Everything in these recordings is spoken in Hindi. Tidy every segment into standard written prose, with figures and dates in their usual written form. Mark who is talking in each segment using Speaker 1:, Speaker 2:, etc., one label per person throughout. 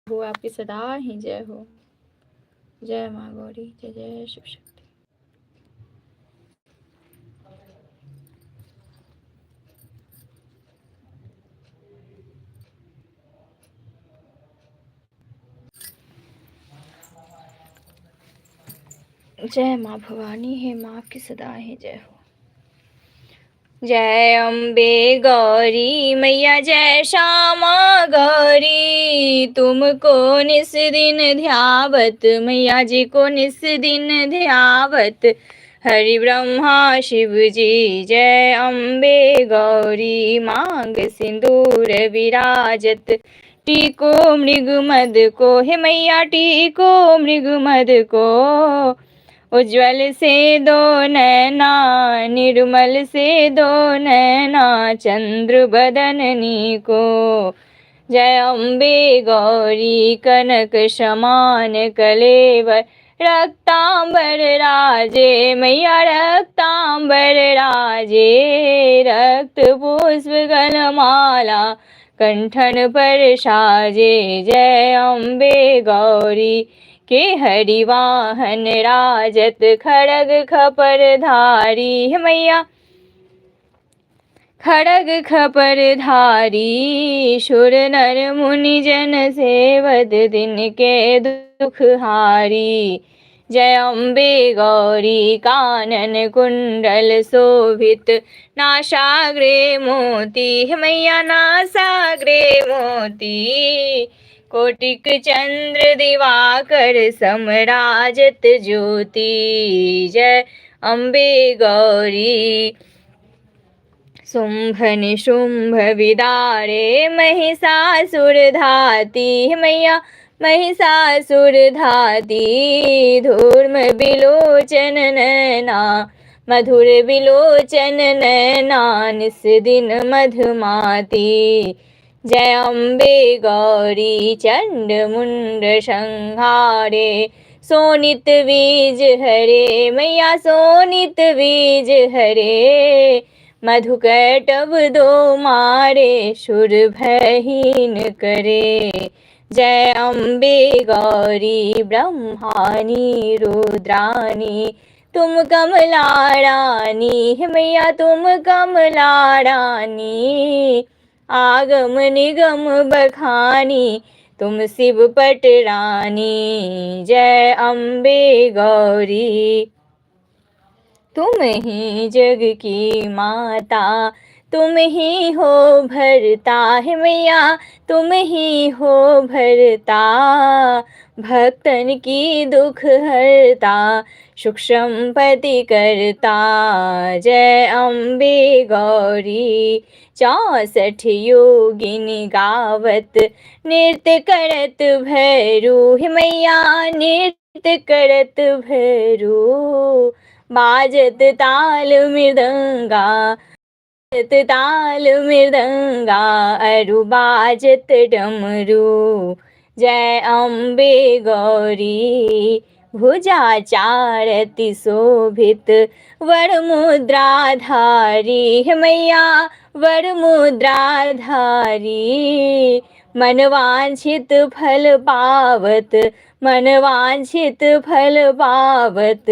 Speaker 1: हो, आपकी सदा ही जय हो। जय माँ गौरी, जय जय शिव शक्ति। जय माँ भवानी, हे माँ आपकी सदा ही जय हो। जय अम्बे गौरी मैया, जय श्यामा गौरी, तुमको निस दिन ध्यावत, मैया जी को निस दिन ध्यावत, हरि ब्रह्मा शिव जी। जय अम्बे गौरी, मांग सिंदूर विराजत, टीको मृग मद को, हे मैया टीको मृग मद को, उज्ज्वल से दो नैना, निर्मल से दो नैना, चंद्र बदननी को। जय अम्बे गौरी, कनक समान कलेवर, रक्तांबर राजे, मैया रक्तांबर राजे, रक्त पुष्प गलमाला कंठन पर साजे। जय अम्बे गौरी के हरिवाहन राजत, खड़ग खपर धारी, मैया खड़ग खपर धारी, शुर नर मुनि जन सेवत, दिन के दुख हारी। जय अम्बे गौरी, कानन कुंडल शोभित, नासाग्रे मोती, मैया नासाग्रे मोती, कोटिक चंद्र दिवाकर समराजत ज्योति। जय अम्बे गौरी, शुंभ निशुंभ विदारे, महिषासुर धाती, मैया महिषासुर धाती, धूर्म बिलोचन नैना, मधुर बिलोचन नैना, निस दिन मधुमाती। जय अम्बे गौरी, चंड मुंड संहारे, सोनित बीज हरे, मैया सोनित बीज हरे, मधुकैटभ दो मारे, शुर भयहीन करे। जय अम्बे गौरी, ब्रह्मानी रुद्रानी, तुम कमला रानी, मैया तुम कमला रानी, आगम निगम बखानी, तुम शिव पट रानी। जय अम्बे गौरी, तुम ही जग की माता, तुम ही हो भरता, है मैया तुम ही हो भरता, भक्तन की दुख हरता, सुख संपत्ति करता। जय अम्बे गौरी, 64 योगिनी गावत, नृत्य करत भैरू, हे मैया नृत्य करत भैरू, बाजत ताल मृदंगा, बाजत ताल मृदंगा, अरु बाजत डमरू। जय अम्बे गौरी, भुजा चारति शोभित, वर मुद्रा धारी, हे मैया वर मुद्रा धारी, मन वांछित फल पावत, मन वांछित फल पावत,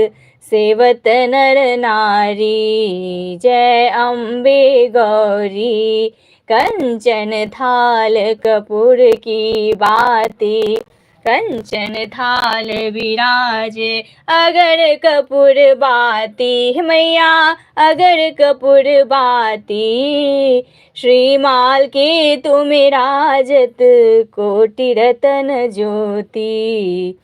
Speaker 1: सेवत नर नारी। जय अम्बे गौरी, कंचन थाल कपूर की बाती, कंचन थाल विराजे, अगर कपूर बाती, मैया अगर कपूर बाती, श्रीमाल की तुम राजत, कोटि रतन ज्योति।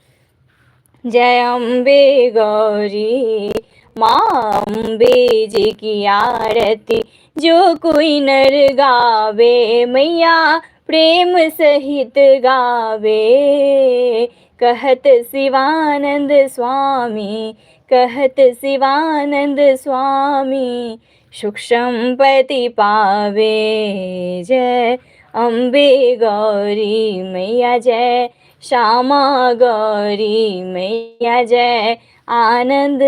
Speaker 1: जय अम्बे गौरी, माँ अम्बे जी की आरती, जो कोई नर गावे, मैया प्रेम सहित गावे, कहत शिवानंद स्वामी, कहत शिवानंद स्वामी, सुख संपत्ति पावे। जय अम्बे गौरी मैया जय, श्यामा गौरी मैया जय, आनंद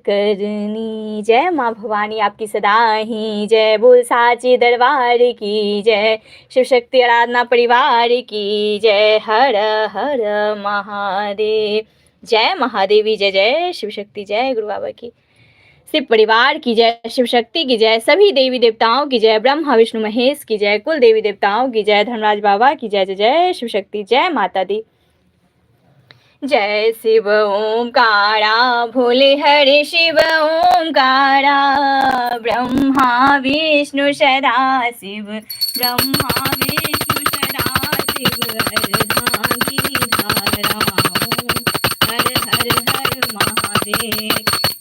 Speaker 1: करनी जय। माँ भवानी आपकी सदा ही जय, बोल साची दरबार की जय, शिव शक्ति आराधना परिवार की जय। हर हर महादेव, जय महादेवी, जय जय शिव शक्ति, जय गुरु बाबा की, शिव परिवार की जय, शिव शक्ति की जय, सभी देवी देवताओं की जय, ब्रह्मा विष्णु महेश की जय, कुल देवी देवताओं की जय, धर्मराज बाबा की जय, जय जय शिव शक्ति, जय माता दी। जय शिव ओंकारा, भोले हरे शिव ओंकारा, ब्रह्मा विष्णु सदा शिव, ब्रह्मा विष्णु सदा शिव, हर धाम की धारा, हर हर हर महादेव।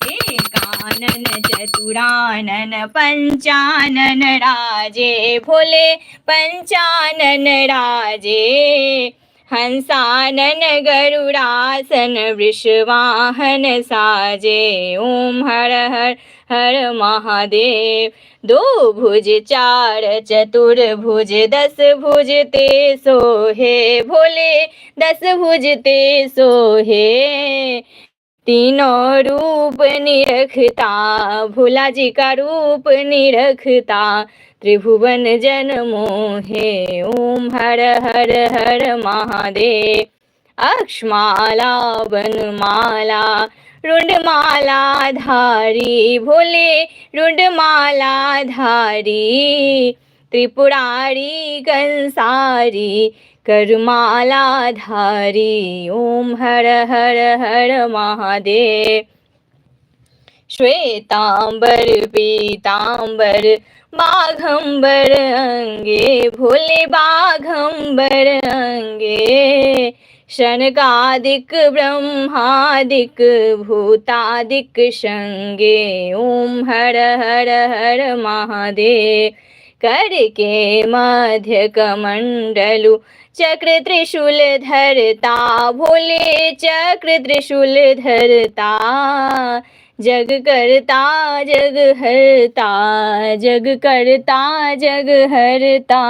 Speaker 1: एकानन चतुरानन पंचानन राजे, भोले पंचानन राजे, हंसानन गरुड़ासन वृषवाहन साजे, ओम हर हर हर महादेव। दो भुज चार चतुर्भुज, दस भुज ते सोहे, भोले दस भुज ते सोहे, तीनों रूप निरखता, भोला जी का रूप निरखता, त्रिभुवन जन मोहे, ओम हर हर हर महादेव। अक्षमाला वनमाला रुंडमाला धारी, भोले रुंडमाला धारी, त्रिपुरारी कंसारी करमाला धारी, ओम हर हर हर महादेव। श्वेतांबर पीतांबर बाघंबर अंगे, भोले बाघंबर अंगे, शनकादिक ब्रह्मादिक भूतादिक संगे, ओम हर हर हर महादेव। कर के मध्य कमंडलु चक्र त्रिशूल धरता, भोले चक्र त्रिशूल धरता, जग करता जग हरता, जग करता जग हरता,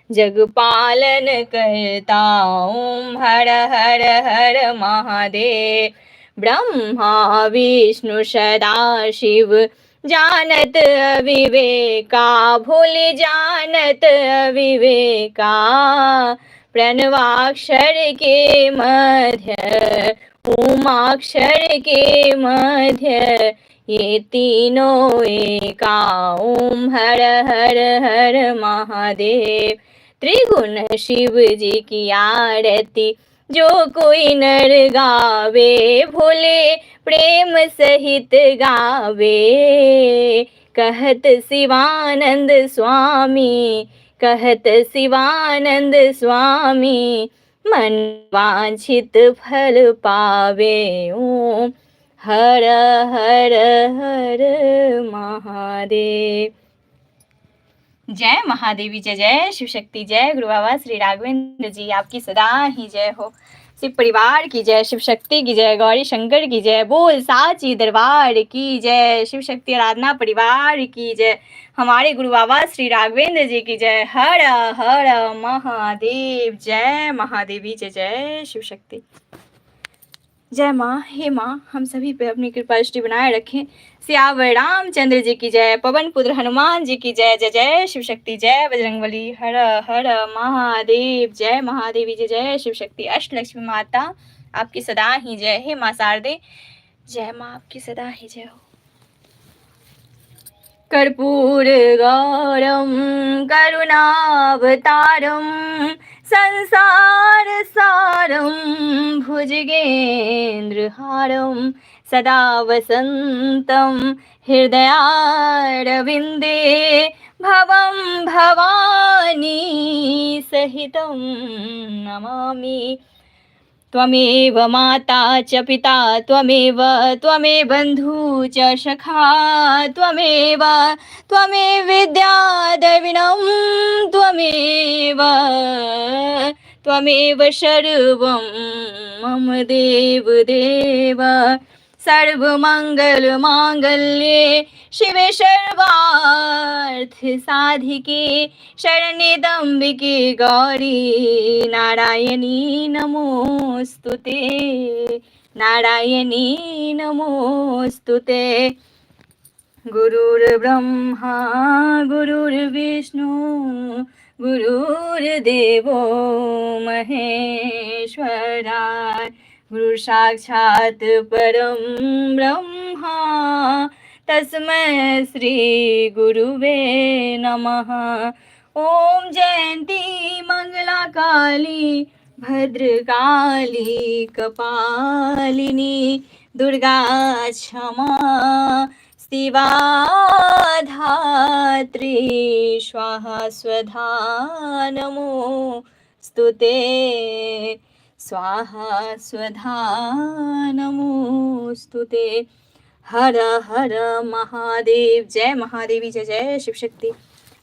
Speaker 1: जग पालन करता, ओम हर हर हर महादेव। ब्रह्मा विष्णु सदा शिव जानत अविवेका, भोले जानत अविवेका, प्रणवाक्षर के मध्य ओमाक्षर के मध्य, ये तीनों एका, ओम हर हर हर महादेव। त्रिगुण शिव जी की आरती जो कोई नर गावे, भोले प्रेम सहित गावे, कहत शिवानंद स्वामी, कहत शिवानंद स्वामी, मन वांछित फल पावे, ओम हर हर हर महादेव। जय महादेवी, जय जय शिव शक्ति, जय गुरु बाबा श्री राघवेंद्र जी आपकी सदा ही जय हो, शिव परिवार की जय, शिव शक्ति की जय, गौरी शंकर की जय, बोल साची दरबार की जय, शिव शक्ति आराधना परिवार की जय, हमारे गुरु बाबा श्री राघवेंद्र जी की जय। हर हर महादेव, जय महादेवी, जय जय शिव शक्ति। जय माँ, हे माँ हम सभी पे अपनी कृपा दृष्टि बनाए रखें। सियावर रामचंद्र जी की जय, पवन पुत्र हनुमान जी की जय, जय जय शिव शक्ति, जय बजरंगबली। हर हर महादेव, जय महादेवी, जय जय शिव शक्ति। अष्टलक्ष्मी माता आपकी सदा ही जय। हे माँ शारदे, जय माँ आपकी सदा ही जय हो। कर्पूर गौरम करुणावतारम संसार सारम भुजगेन्द्रहारम सदा वसंतं हृदयारविन्दे भवं भवानी सहितं नमामि। त्वमेव माता च पिता त्वमेव बन्धु च सखा त्वमेव विद्या द्रविणं त्वमेव सर्वं मम देव। सर्वमंगल मांगल्ये शिवे सर्वार्थ साधिके शरण्ये त्र्यंबके गौरी नारायणी नमोस्तुते नारायणी नमोस्तुते। गुरुर्ब्रह्मा गुरुर्विष्णु गुरुर्देवो महेश्वरा गुरु साक्षात् परं ब्रह्मा तस्मै श्री गुरुवे नमः। ओम जयंती मंगला काली भद्रकाली कपालिनी दुर्गा क्षमा शिवा धात्री स्वाहा स्वधा नमोस्तुते स्वाहा स्वधा नमोस्तुते। हर हर महादेव। जय महादेवी जय जय शिव शक्ति।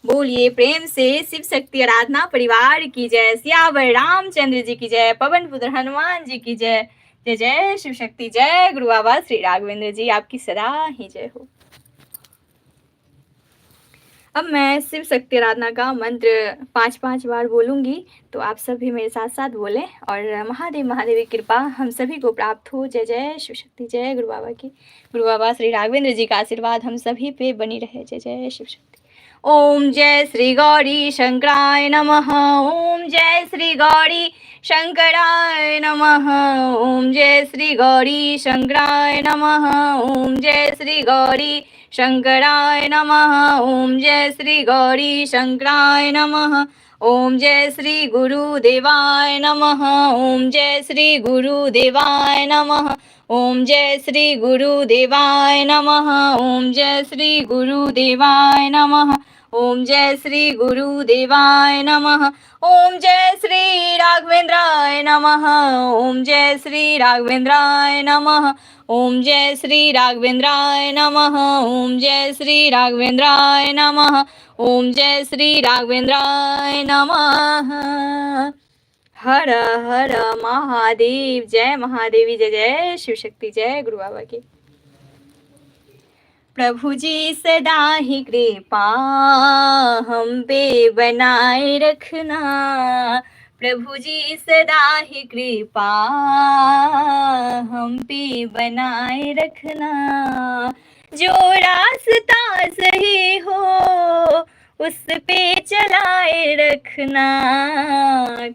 Speaker 1: बोलिए प्रेम से शिव शक्ति आराधना परिवार की जय। सियावर रामचंद्र जी की जय। पवन पुत्र हनुमान जी की जय। जय जय शिव शक्ति। जय गुरु बाबा श्री राघवेंद्र जी, आपकी सदा ही जय हो। अब मैं शिव शक्ति आराधना का मंत्र 5-5 बार बोलूंगी, तो आप सब भी मेरे साथ साथ बोलें और महादेव महादेवी कृपा हम सभी को प्राप्त हो। जय जय शिव शक्ति। जय गुरु बाबा की। गुरु बाबा श्री राघवेंद्र जी का आशीर्वाद हम सभी पे बनी रहे। जय जय शिव शक्ति। ओम जय श्री गौरी शंकराय नमः। ओम जय श्री गौरी शंकराय नमः। ओम जय श्री गौरी शंकराय नमः। ओम जय श्री गौरी शंकराय नमः। ओम जय श्री गौरी शंकराय नमः। ओम जय श्री गुरुदेवाय नमः। ओम जय श्री गुरुदेवाय नमः। ओम जय श्री गुरुदेवाय नमः। ओम जय श्री गुरुदेवाय नमः। ओम जय श्री गुरुदेवाय नमः। ओम जय श्री राघवेंद्राय नमः। ओम जय श्री राघवेंद्राय नमः। ओम जय श्री राघवेंद्राय नमः। ओम जय श्री राघवेंद्राय नमः। ओम जय श्री राघवेंद्राय नमः। हर हर महादेव। जय महादेवी जय जय शिव शक्ति। जय गुरु बाबा की। प्रभु जी सदा ही कृपा हम पे बनाए रखना। प्रभु जी सदा ही कृपा हम पे बनाए रखना। जो रास्ता सही हो उस पे चलाए रखना।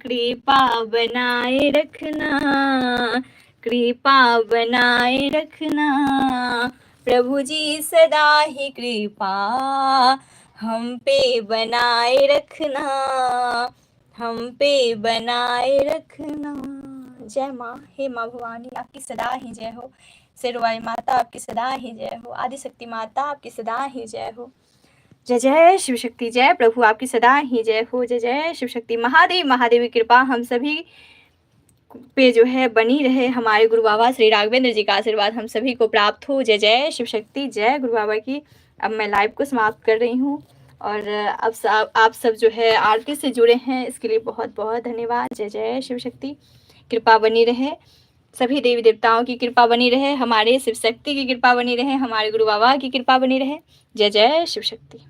Speaker 1: कृपा बनाए रखना। कृपा बनाए रखना। प्रभु जी सदा ही कृपा हम पे बनाए रखना। हम पे बनाए रखना। जय माँ। हे माँ भवानी, आपकी सदा ही जय हो। शेरवाली माता आपकी सदा ही जय हो। आदिशक्ति माता आपकी सदा ही जय हो। जय जय शिव शक्ति। जय प्रभु आपकी सदा ही जय हो। जय जय शिव शक्ति। महादेव महादेवी कृपा हम सभी पे जो है बनी रहे। हमारे गुरु बाबा श्री राघवेंद्र जी का आशीर्वाद हम सभी को प्राप्त हो। जय जय शिव शक्ति। जय गुरु बाबा की। अब मैं लाइव को समाप्त कर रही हूँ और अब आप सब जो है आरती से जुड़े हैं, इसके लिए बहुत बहुत धन्यवाद। जय जय शिव शक्ति। कृपा बनी रहे, सभी देवी देवताओं की कृपा बनी रहे, हमारे शिव शक्ति की कृपा बनी रहे, हमारे गुरु बाबा की कृपा बनी रहे। जय जय शिव शक्ति।